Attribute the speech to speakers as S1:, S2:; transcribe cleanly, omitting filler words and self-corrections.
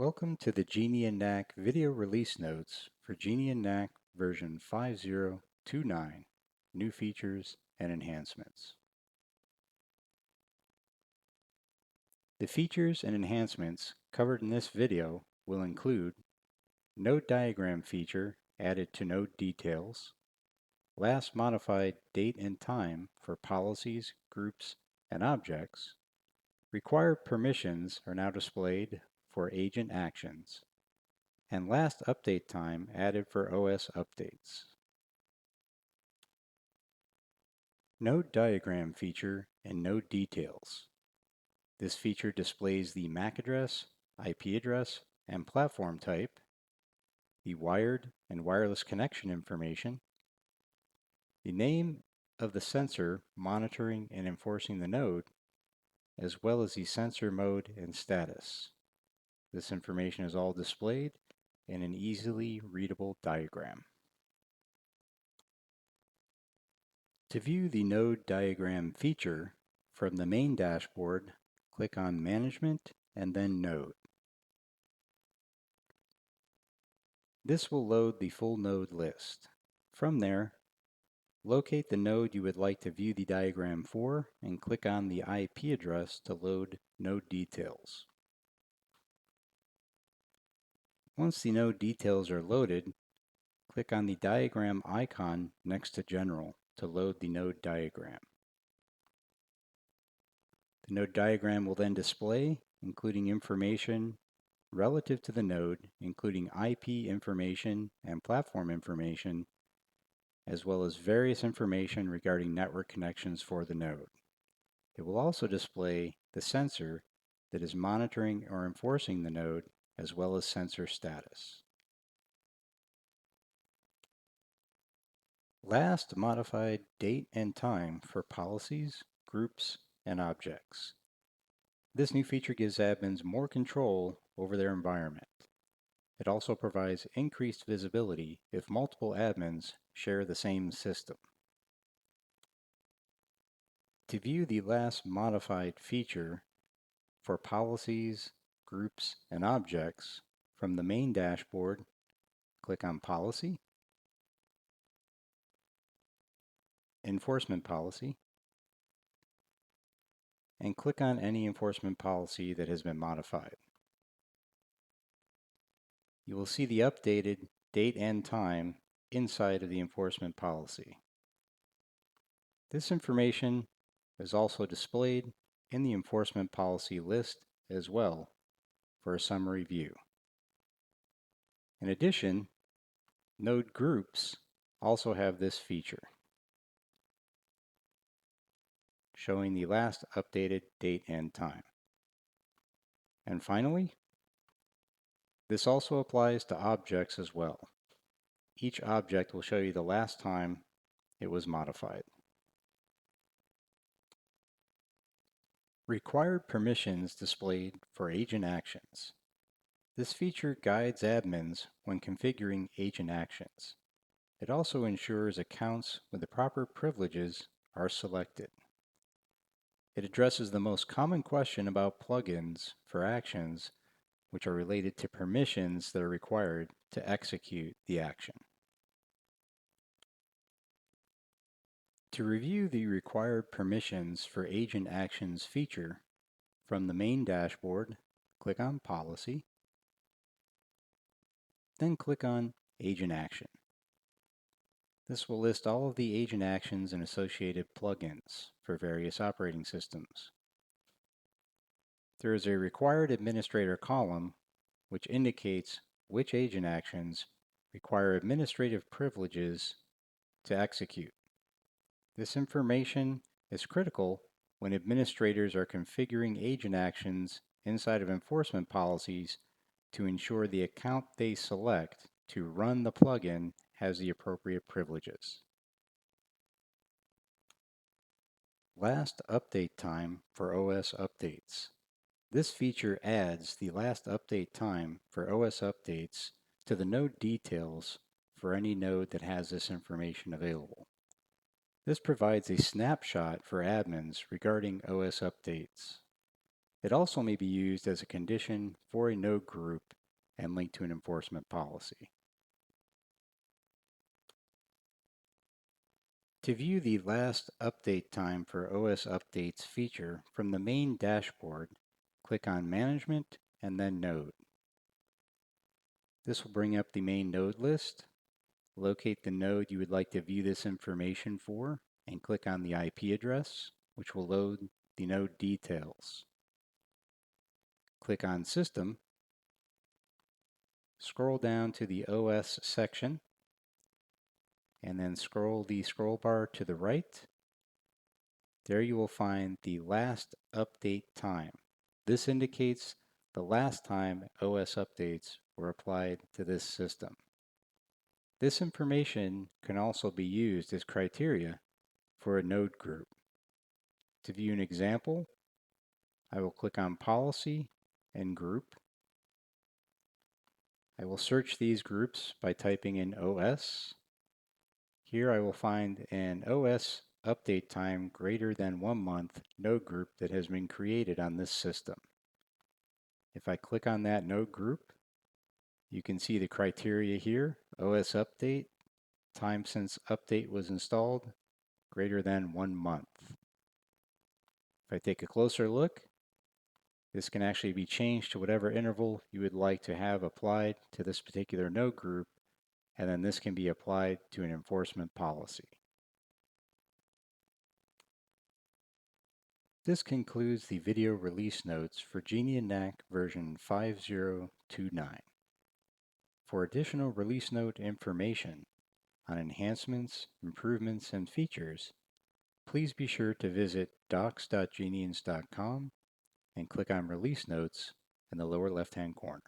S1: Welcome to the Genian NAC video release notes for Genian NAC version 5029, new features and enhancements. The features and enhancements covered in this video will include node diagram feature added to node details, last modified date and time for policies, groups, and objects. Required permissions are now displayed for agent actions, and last update time added for OS updates. Node diagram feature and node details. This feature displays the MAC address, IP address, and platform type, the wired and wireless connection information, the name of the sensor monitoring and enforcing the node, as well as the sensor mode and status. This information is all displayed in an easily readable diagram. To view the node diagram feature from the main dashboard, click on Management and then Node. This will load the full node list. From there, locate the node you would like to view the diagram for and click on the IP address to load node details. Once the node details are loaded, click on the diagram icon next to General to load the node diagram. The node diagram will then display, including information relative to the node, including IP information and platform information, as well as various information regarding network connections for the node. It will also display the sensor that is monitoring or enforcing the node, as well as sensor status. Last modified date and time for policies, groups, and objects. This new feature gives admins more control over their environment. It also provides increased visibility if multiple admins share the same system. To view the last modified feature for policies, groups, and objects from the main dashboard, click on Policy, Enforcement Policy, and click on any enforcement policy that has been modified. You will see the updated date and time inside of the enforcement policy. This information is also displayed in the enforcement policy list as well for a summary view. In addition, node groups also have this feature, showing the last updated date and time. And finally, this also applies to objects as well. Each object will show you the last time it was modified. Required permissions displayed for agent actions. This feature guides admins when configuring agent actions. It also ensures accounts with the proper privileges are selected. It addresses the most common question about plugins for actions, which are related to permissions that are required to execute the action. To review the required permissions for agent actions feature, from the main dashboard, click on Policy, then click on Agent Action. This will list all of the agent actions and associated plugins for various operating systems. There is a required administrator column which indicates which agent actions require administrative privileges to execute. This information is critical when administrators are configuring agent actions inside of enforcement policies to ensure the account they select to run the plugin has the appropriate privileges. Last update time for OS updates. This feature adds the last update time for OS updates to the node details for any node that has this information available. This provides a snapshot for admins regarding OS updates. It also may be used as a condition for a node group and linked to an enforcement policy. To view the last update time for OS updates feature from the main dashboard, click on Management and then Node. This will bring up the main node list. Locate the node you would like to view this information for and click on the IP address, which will load the node details. Click on System, scroll down to the OS section, and then scroll the scroll bar to the right. There you will find the last update time. This indicates the last time OS updates were applied to this system. This information can also be used as criteria for a node group. To view an example, I will click on Policy and Group. I will search these groups by typing in OS. Here I will find an OS update time greater than 1 month node group that has been created on this system. If I click on that node group, you can see the criteria here: OS update, time since update was installed, greater than 1 month. If I take a closer look, this can actually be changed to whatever interval you would like to have applied to this particular node group, and then this can be applied to an enforcement policy. This concludes the video release notes for Genian NAC version 5029. For additional release note information on enhancements, improvements, and features, please be sure to visit docs.genians.com and click on Release Notes in the lower left-hand corner.